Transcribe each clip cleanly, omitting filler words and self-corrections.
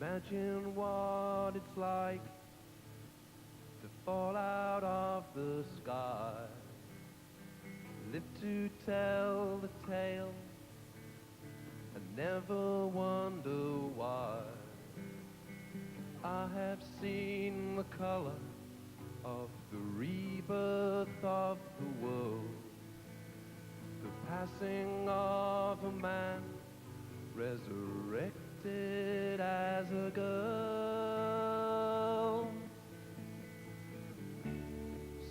Imagine what it's like to fall out of the sky, live to tell the tale and never wonder why. I have seen the color of the rebirth of the world, the passing of a man resurrected as a girl.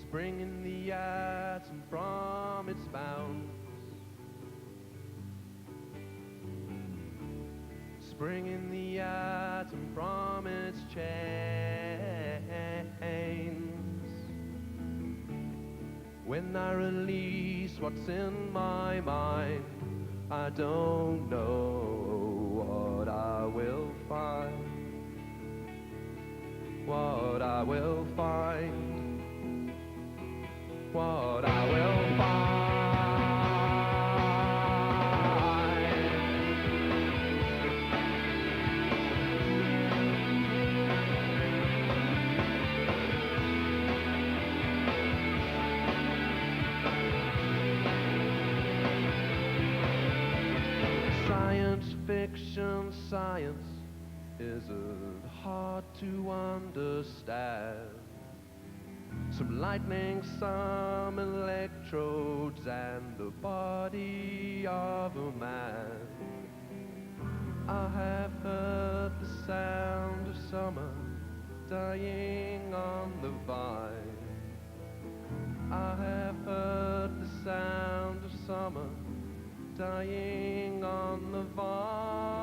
Spring in the atom from its bounds, spring in the atom from its chains. When I release what's in my mind, I don't know what I will find, what I will find, what I will find. Science fiction, science isn't hard to understand. Some lightning, some electrodes, and the body of a man. I have heard the sound of summer dying on the vine. I have heard the sound of summer dying on the vine.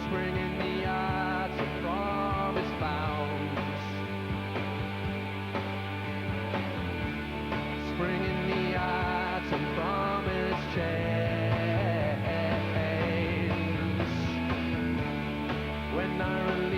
Spring in the atom from its bounds, spring in the atom from its chains. When I